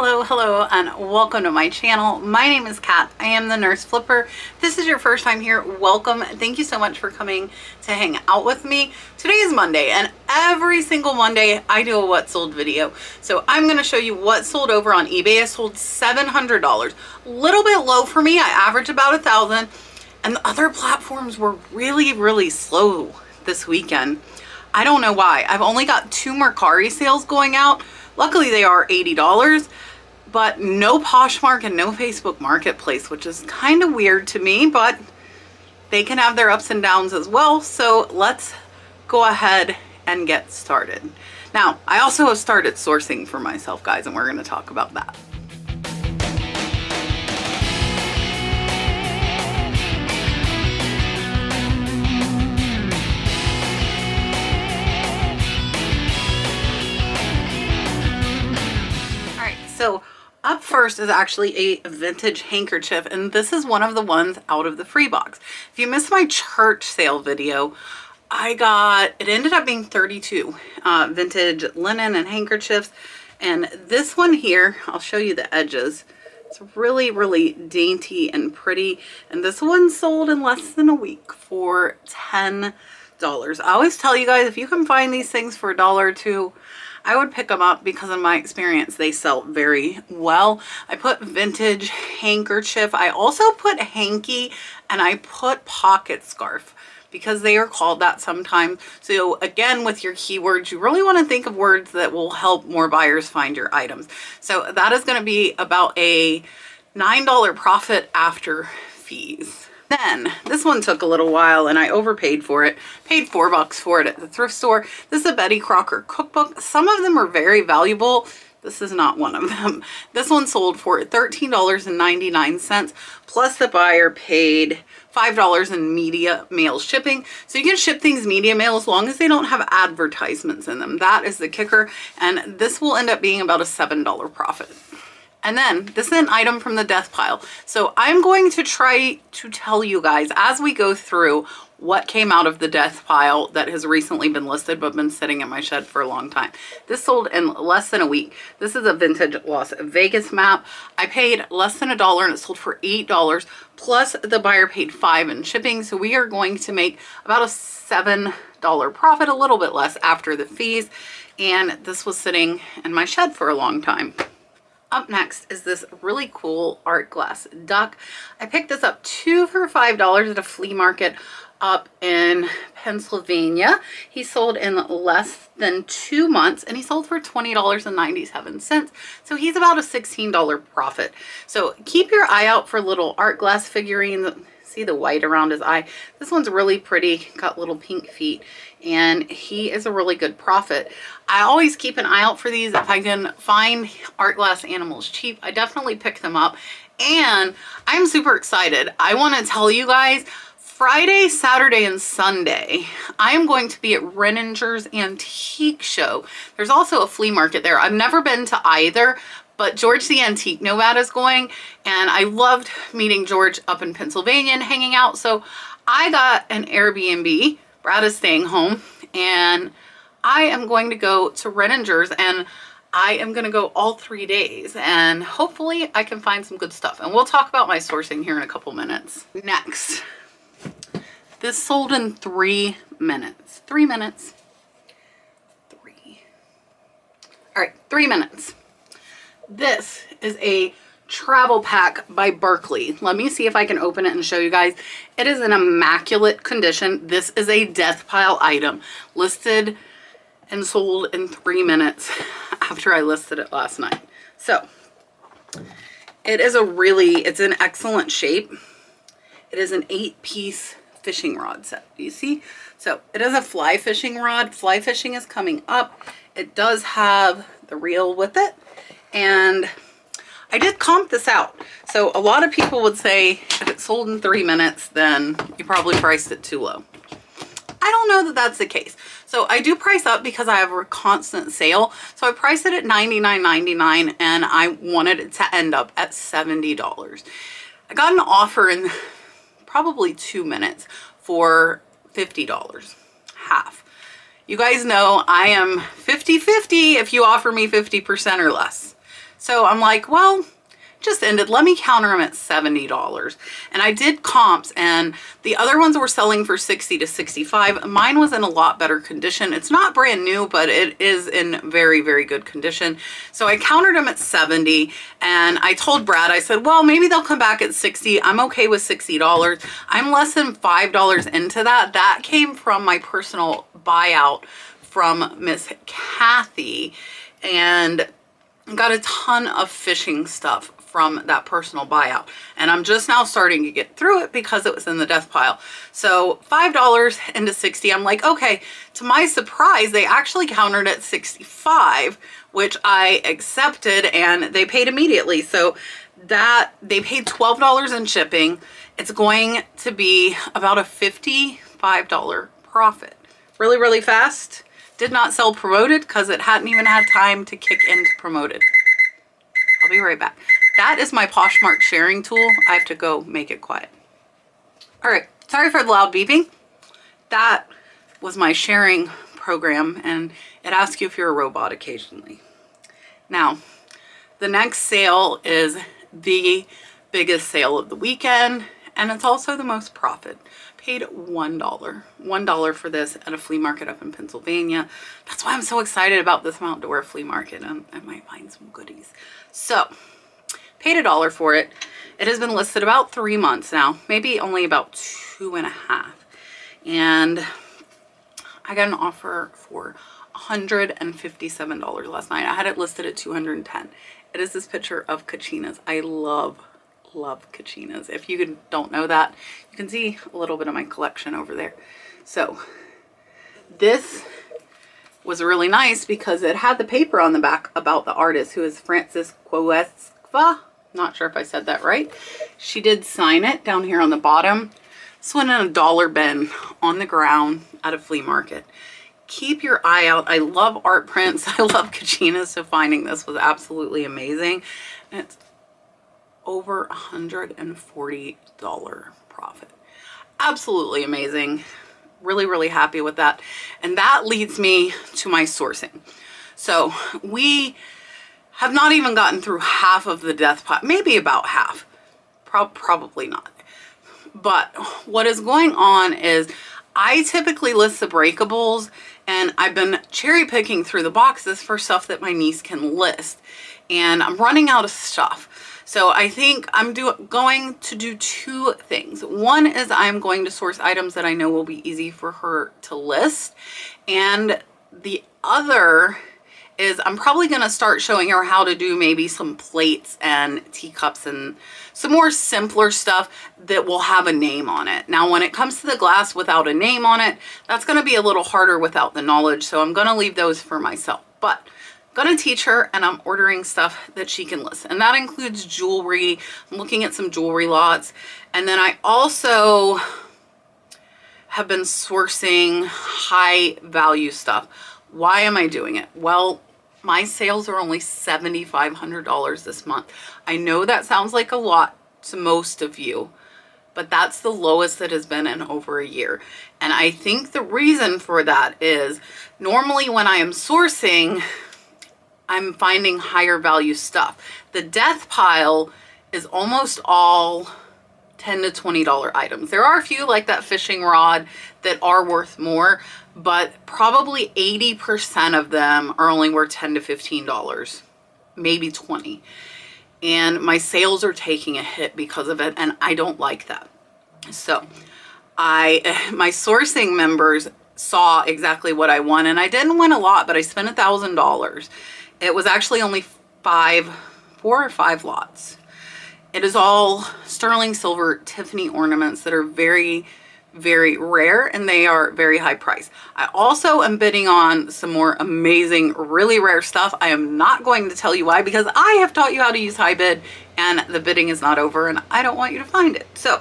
Hello, and welcome to my channel. My name is Kat. I am the Nurse Flipper. If this is your first time here, welcome. Thank you so much for coming to hang out with me. Today is Monday, and every single Monday I do a what sold video. So I'm going to show you what sold over on eBay. I sold $700. A little bit low for me. I average about $1,000, and the other platforms were really slow this weekend. I don't know why. I've only got 2 Mercari sales going out. Luckily they are $80, but no Poshmark and no Facebook Marketplace, which is kind of weird to me, but they can have their ups and downs as well. So let's go ahead and get started. Now, I also have started sourcing for myself, guys, and we're going to talk about that. So up first is actually a vintage handkerchief, and this is one of the ones out of the free box. If you missed my church sale video, it ended up being 32 vintage linen and handkerchiefs. And this one here, I'll show you the edges. It's really dainty and pretty. And this one sold in less than a week for $10. I always tell you guys, if you can find these things for $1 or $2, I would pick them up because in my experience, they sell very well. I put vintage handkerchief. I also put hanky, and I put pocket scarf because they are called that sometimes. So again, with your keywords, you really want to think of words that will help more buyers find your items. So that is going to be about a $9 profit after fees. Then this one took a little while and I overpaid for it. Paid $4 for it at the thrift store. This is a Betty Crocker cookbook. Some of them are very valuable. This is not one of them. This one sold for $13.99, plus the buyer paid $5 in media mail shipping. So you can ship things media mail as long as they don't have advertisements in them. That is the kicker. And this will end up being about a $7 profit. And then this is an item from the death pile. So I'm going to try to tell you guys as we go through what came out of the death pile that has recently been listed but been sitting in my shed for a long time. This sold in less than a week. This is a vintage Las Vegas map. I paid less than $1 and it sold for $8, plus the buyer paid $5 in shipping. So we are going to make about a $7 profit, a little bit less after the fees. And this was sitting in my shed for a long time. Up next is this really cool art glass duck. I picked this up 2 for $5 at a flea market up in Pennsylvania. He sold in less than 2 months and he sold for $20.97. So he's about a $16 profit. So keep your eye out for little art glass figurines. See the white around his eye? This one's really pretty, got little pink feet, and he is a really good profit. I always keep an eye out for these. If I can find art glass animals cheap, I definitely pick them up. And I'm super excited. I want to tell you guys, Friday, Saturday, and Sunday, I am going to be at Renninger's Antique Show. There's also a flea market there. I've never been to either, but George the Antique Nomad is going, and I loved meeting George up in Pennsylvania and hanging out. So I got an Airbnb. Brad is staying home, and I am going to go to Renninger's, and I am going to go all 3 days, and hopefully I can find some good stuff. And we'll talk about my sourcing here in a couple minutes. Next, this sold in 3 minutes. 3 minutes. 3. All right, 3 minutes. This is a travel pack by Berkeley. Let me see if I can open it and show you guys. It is in immaculate condition. This is a death pile item listed and sold in 3 minutes after I listed it last night. So it is it's in excellent shape. It is an 8-piece fishing rod set. Do you see? So it is a fly fishing rod. Fly fishing is coming up. It does have the reel with it. And I did comp this out. So a lot of people would say if it sold in 3 minutes, then you probably priced it too low. I don't know that that's the case. So I do price up because I have a constant sale. So I priced it at $99.99 and I wanted it to end up at $70. I got an offer in probably 2 minutes for $50, half. You guys know I am 50-50 if you offer me 50% or less. So I'm like, well, just ended. Let me counter them at $70. And I did comps, and the other ones were selling for 60 to 65. Mine was in a lot better condition. It's not brand new, but it is in very, very good condition. So I countered them at 70, and I told Brad, I said, well, maybe they'll come back at 60. I'm okay with $60. I'm less than $5 into that. That came from my personal buyout from Miss Kathy, and got a ton of fishing stuff from that personal buyout, and I'm just now starting to get through it because it was in the death pile. So $5 into 60, I'm like, okay. To my surprise, they actually countered at 65, which I accepted, and they paid immediately. So that they paid $12 in shipping. It's going to be about a $55 profit. Really, really fast. Did not sell promoted because it hadn't even had time to kick into promoted. I'll be right back. That is my Poshmark sharing tool. I have to go make it quiet. All right, sorry for the loud beeping. That was my sharing program, and it asks you if you're a robot occasionally. Now, the next sale is the biggest sale of the weekend, and it's also the most profit. Paid $1 for this at a flea market up in Pennsylvania. That's why I'm so excited about this outdoor flea market. I might find some goodies. So, paid $1 for it. It has been listed about 3 months now, maybe only about 2.5. And I got an offer for $157 last night. I had it listed at $210. It is this picture of Kachinas. I love Kachinas. If you don't know that, you can see a little bit of my collection over there. So this was really nice because it had the paper on the back about the artist, who is Frances Cuesta. Not sure if I said that right. She did sign it down here on the bottom. This went in a dollar bin on the ground at a flea market. Keep your eye out. I love art prints. I love Kachinas, so finding this was absolutely amazing. And it's over $140 profit. Absolutely amazing. Really, really happy with that. And that leads me to my sourcing. So we have not even gotten through half of the death pile, maybe about half, probably not. But what is going on is I typically list the breakables, and I've been cherry picking through the boxes for stuff that my niece can list, and I'm running out of stuff. So I think I'm going to do two things. One is I'm going to source items that I know will be easy for her to list, and the other is I'm probably going to start showing her how to do maybe some plates and teacups and some more simpler stuff that will have a name on it. Now, when it comes to the glass without a name on it, that's going to be a little harder without the knowledge. So I'm going to leave those for myself, but I'm going to teach her, and I'm ordering stuff that she can list. And that includes jewelry. I'm looking at some jewelry lots. And then I also have been sourcing high value stuff. Why am I doing it? Well, my sales are only $7,500 this month. I know that sounds like a lot to most of you, but that's the lowest it has been in over a year. And I think the reason for that is normally when I am sourcing, I'm finding higher value stuff. The death pile is almost all $10 to $20 items. There are a few like that fishing rod that are worth more, but probably 80% of them are only worth $10 to $15, maybe 20. And my sales are taking a hit because of it, and I don't like that. So my sourcing members saw exactly what I won, and I didn't win a lot, but I spent $1,000. It was actually only 4 or 5 lots. It is all sterling silver Tiffany ornaments that are very, very rare, and they are very high price. I also am bidding on some more amazing, really rare stuff. I am not going to tell you why, because I have taught you how to use high bid, and the bidding is not over, and I don't want you to find it. So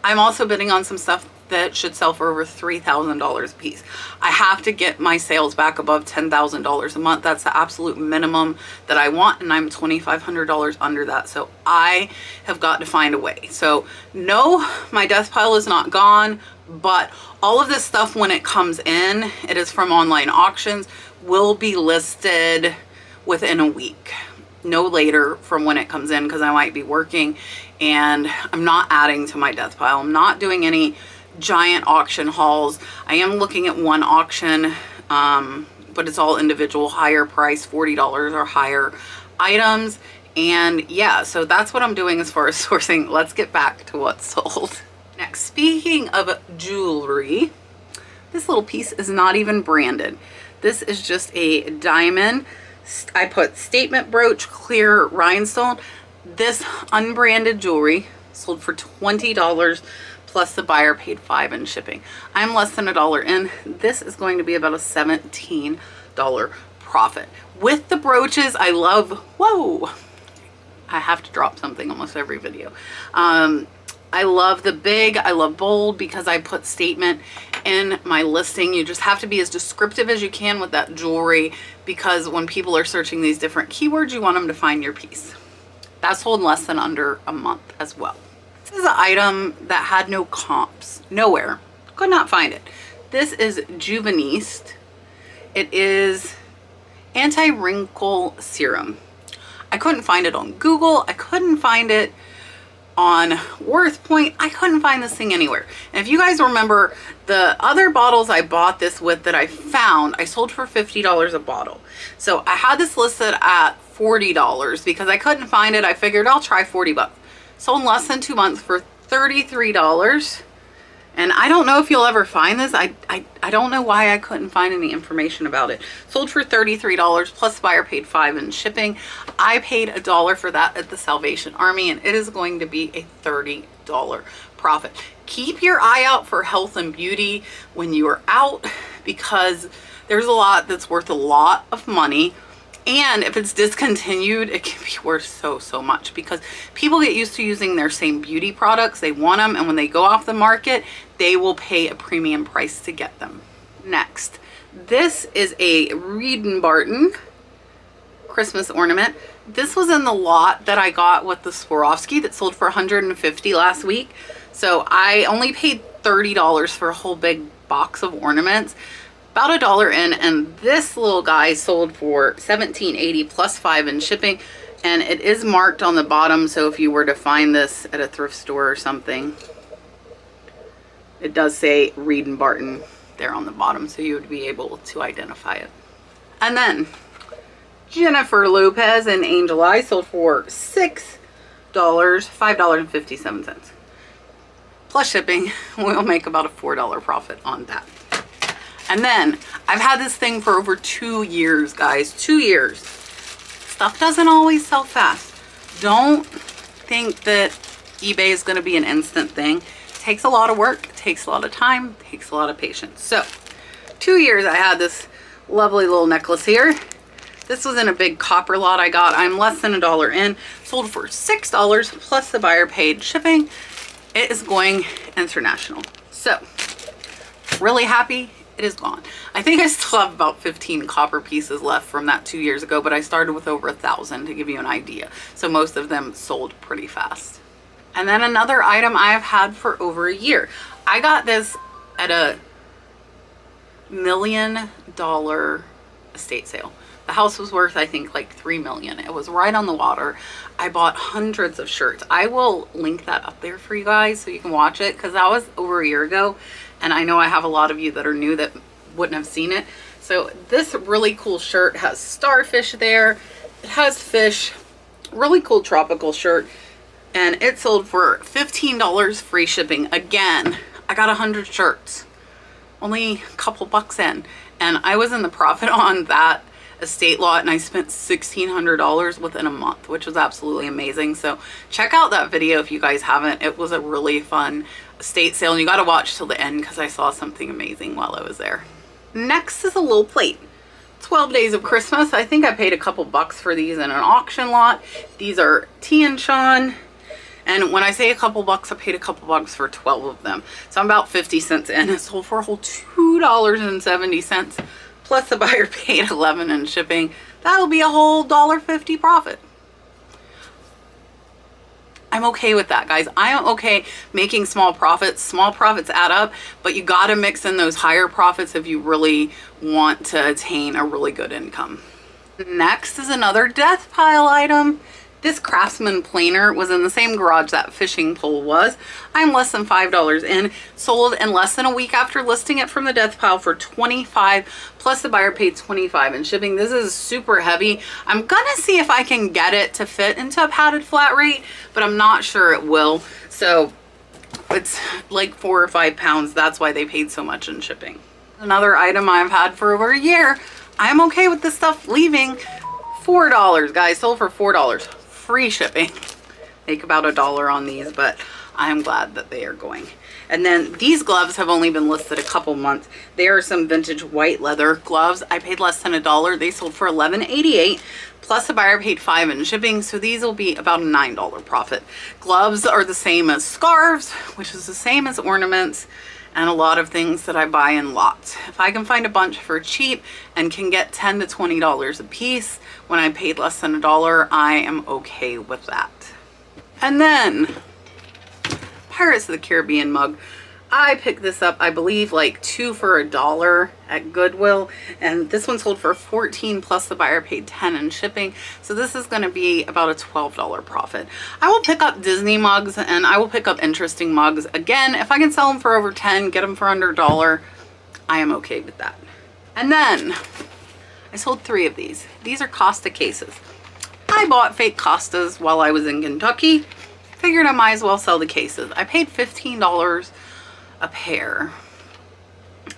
I'm also bidding on some stuff that should sell for over $3,000 a piece. I have to get my sales back above $10,000 a month. That's the absolute minimum that I want, and I'm $2,500 under that. So I have got to find a way. So no, my death pile is not gone, but all of this stuff, when it comes in, it is from online auctions, will be listed within a week. no later from when it comes in, because I might be working and I'm not adding to my death pile. I'm not doing any giant auction hauls. I am looking at one auction, but it's all individual, higher price, $40 or higher items. And yeah, so that's what I'm doing as far as sourcing. Let's get back to what's sold. Next, speaking of jewelry, this little piece is not even branded. This is just a diamond. I put statement brooch, clear rhinestone. This unbranded jewelry sold for $20 plus the buyer paid $5 in shipping. I'm less than $1 in. This is going to be about a $17 profit. With the brooches, I love, whoa, I have to drop something almost every video. I love the big, I love bold, because I put statement in my listing. You just have to be as descriptive as you can with that jewelry, because when people are searching these different keywords, you want them to find your piece. That sold in less than under a month as well. This is an item that had no comps, nowhere. Could not find it. This is Juveniste. It is anti-wrinkle serum. I couldn't find it on Google. I couldn't find it on WorthPoint. I couldn't find this thing anywhere. And if you guys remember, the other bottles I bought this with that I found, I sold for $50 a bottle. So I had this listed at $40 because I couldn't find it. I figured I'll try 40 bucks. Sold in less than 2 months for $33. And I don't know if you'll ever find this. I don't know why I couldn't find any information about it. Sold for $33 plus buyer paid $5 in shipping. I paid $1 for that at the Salvation Army, and it is going to be a $30 profit. Keep your eye out for health and beauty when you are out, because there's a lot that's worth a lot of money. And if it's discontinued, it can be worth so much, because people get used to using their same beauty products. They want them, and when they go off the market, they will pay a premium price to get them. Next, this is a Reed & Barton Christmas ornament. This was in the lot that I got with the Swarovski that sold for $150 last week. So I only paid $30 for a whole big box of ornaments. About $1 in, and this little guy sold for $17.80 plus $5 in shipping, and it is marked on the bottom, so if you were to find this at a thrift store or something, it does say Reed & Barton there on the bottom, so you would be able to identify it. And then Jennifer Lopez and Angel Eye sold for $6, $5.57 plus shipping. We'll make about a $4 profit on that. And then I've had this thing for over 2 years, guys. 2 years. Stuff doesn't always sell fast. Don't think that eBay is going to be an instant thing. It takes a lot of work, it takes a lot of time, it takes a lot of patience. So 2 years I had this lovely little necklace here. This was in a big copper lot I got. I'm less than $1 in. Sold for $6 plus the buyer paid shipping. It is going international. So really happy. It is gone. I think I still have about 15 copper pieces left from that 2 years ago, but I started with over 1,000 to give you an idea. So most of them sold pretty fast. And then another item I have had for over a year. I got this at a $1 million estate sale. The house was worth, I think, like $3 million. It was right on the water. I bought hundreds of shirts. I will link that up there for you guys so you can watch it, because that was over a year ago. And I know I have a lot of you that are new that wouldn't have seen it. So this really cool shirt has starfish there. It has fish. Really cool tropical shirt. And it sold for $15 free shipping. Again, I got 100 shirts. Only a couple bucks in. And I was in the profit on that estate lot, and I spent $1,600 within a month, which was absolutely amazing. So check out that video if you guys haven't. It was a really fun estate sale, and you got to watch till the end because I saw something amazing while I was there. Next is a little plate. 12 Days of Christmas. I think I paid a couple bucks for these in an auction lot. These are Tian-Shan. And when I say a couple bucks, I paid a couple bucks for 12 of them. So I'm about 50 cents in. It sold for a whole $2.70 plus the buyer paid $11 in shipping. That'll be a whole $1.50 profit. I'm okay with that, guys. I am okay making small profits. Small profits add up, but you got to mix in those higher profits if you really want to attain a really good income. Next is another death pile item. This Craftsman Planer was in the same garage that fishing pole was. I'm less than $5 in, sold in less than a week after listing it from the death pile for $25, plus the buyer paid $25 in shipping. This is super heavy. I'm gonna see if I can get it to fit into a padded flat rate, but I'm not sure it will. So it's like 4 or 5 pounds. That's why they paid so much in shipping. Another item I've had for over a year. I'm okay with this stuff leaving. $4, guys, sold for $4. Free shipping. Make about $1 on these, but I'm glad that they are going. And then these gloves have only been listed a couple months. They are some vintage white leather gloves. I paid less than $1. They sold for $11.88, plus the buyer paid $5 in shipping, so these will be about a $9 profit. Gloves are the same as scarves, which is the same as ornaments, and a lot of things that I buy in lots. If I can find a bunch for cheap and can get $10 to $20 a piece when I paid less than $1, I am okay with that. And then Pirates of the Caribbean mug. I picked this up, I believe, like 2 for $1 at Goodwill, and this one sold for $14, plus the buyer paid $10 in shipping, so this is going to be about a $12 profit. I will pick up Disney mugs, and I will pick up interesting mugs. Again, if I can sell them for over $10, get them for under $1, I am okay with that. And then I sold 3 of these. These are Costa cases. I bought fake Costas while I was in Kentucky. Figured I might as well sell the cases. I paid $15 a pair,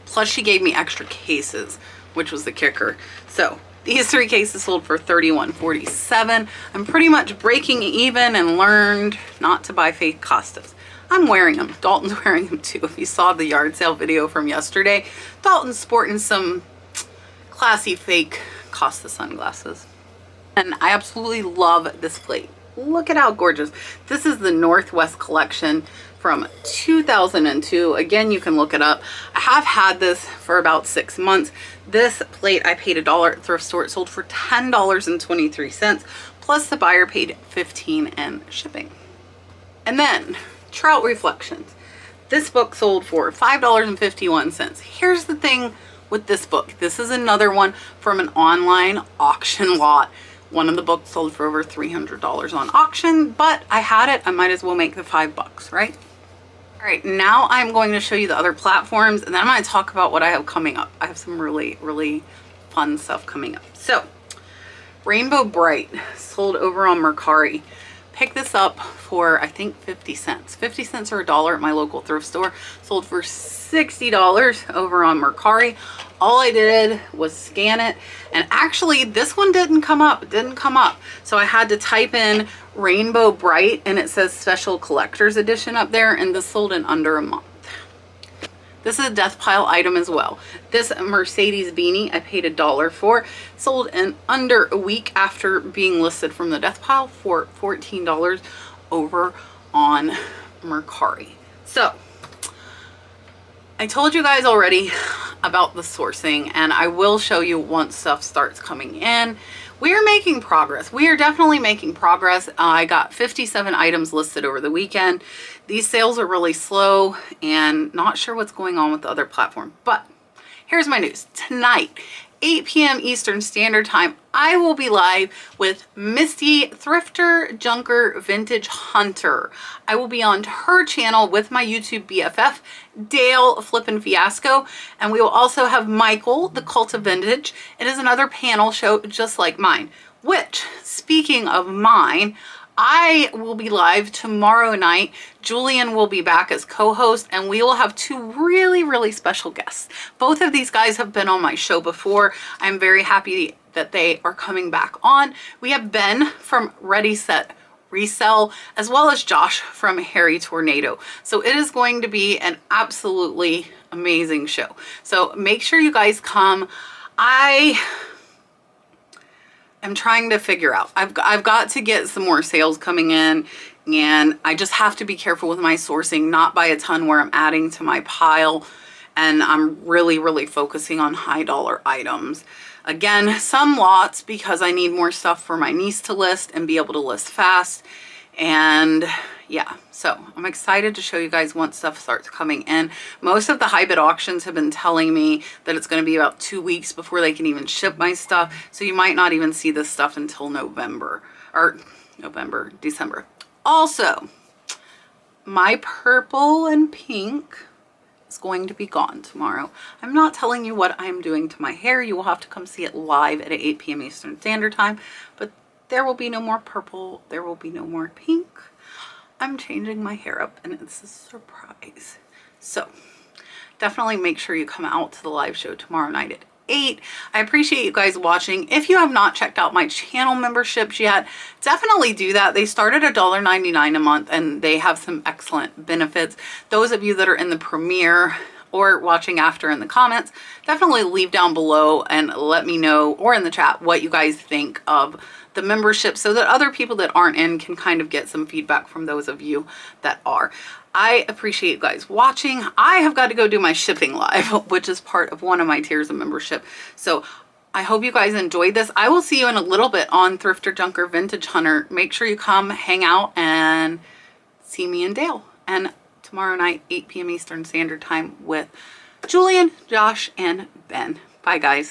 plus she gave me extra cases, which was the kicker. So these 3 cases sold for $31.47. I'm pretty much breaking even and learned not to buy fake Costas. I'm wearing them. Dalton's wearing them too. If you saw the yard sale video from yesterday, Dalton's sporting some classy fake Costa sunglasses. And I absolutely love this plate. Look at how gorgeous. This is the Northwest collection from 2002. Again, you can look it up. I have had this for about 6 months. This plate I paid $1 at thrift store. It sold for $10.23, plus the buyer paid $15 in shipping. And then Trout Reflections. This book sold for $5.51. Here's the thing with this book. This is another one from an online auction lot. One of the books sold for over $300 on auction, but I had it. I might as well make the $5, right? All right, now I'm going to show you the other platforms, and then I'm going to talk about what I have coming up. I have some really, really fun stuff coming up. So, Rainbow Bright sold over on Mercari. Picked this up for, I think, 50 cents. 50 cents or $1 at my local thrift store. Sold for $60 over on Mercari. All I did was scan it, and actually this one didn't come up. It didn't come up. So I had to type in Rainbow Bright, and it says Special Collector's Edition up there, and this sold in under a month. This is a death pile item as well. This Mercedes beanie I paid $1 for. Sold in under a week after being listed from the death pile for $14 over on Mercari. So I told you guys already about the sourcing, and I will show you once stuff starts coming in. We are making progress. We are definitely making progress. I got 57 items listed over the weekend. These sales are really slow and not sure what's going on with the other platform. But here's my news. Tonight, 8 p.m. Eastern Standard Time, I will be live with Misty Thrifter Junker Vintage Hunter. I will be on her channel with my YouTube BFF, Dale Flippin' Fiasco, and we will also have Michael, the Cult of Vintage. It is another panel show just like mine, which, speaking of mine, I will be live tomorrow night. Julian will be back as co-host, and we will have 2 really, really special guests. Both of these guys have been on my show before. I'm very happy that they are coming back on. We have Ben from Ready Set Resell, as well as Josh from Harry Tornado. So it is going to be an absolutely amazing show. So make sure you guys come. I'm trying to figure out. I've got to get some more sales coming in, and I just have to be careful with my sourcing, not buy a ton where I'm adding to my pile, and I'm really, really focusing on high dollar items. Again, some lots because I need more stuff for my niece to list and be able to list fast, And yeah, so I'm excited to show you guys once stuff starts coming in. Most of the high bid auctions have been telling me that it's going to be about 2 weeks before they can even ship my stuff. So you might not even see this stuff until December. Also, my purple and pink is going to be gone tomorrow. I'm not telling you what I'm doing to my hair. You will have to come see it live at 8 p.m. Eastern Standard Time. But there will be no more purple. There will be no more pink. I'm changing my hair up and it's a surprise. So definitely make sure you come out to the live show tomorrow night at 8. I appreciate you guys watching. If you have not checked out my channel memberships yet, definitely do that. They start at $1.99 a month and they have some excellent benefits. Those of you that are in the premiere or watching after in the comments, definitely leave down below and let me know, or in the chat, what you guys think of the membership so that other people that aren't in can kind of get some feedback from those of you that are. I appreciate you guys watching. I have got to go do my shipping live, which is part of one of my tiers of membership. So I hope you guys enjoyed this. I will see you in a little bit on Thrifter Junker Vintage Hunter. Make sure you come hang out and see me and Dale. And tomorrow night, 8 p.m. Eastern Standard Time with Julian, Josh, and Ben. Bye, guys.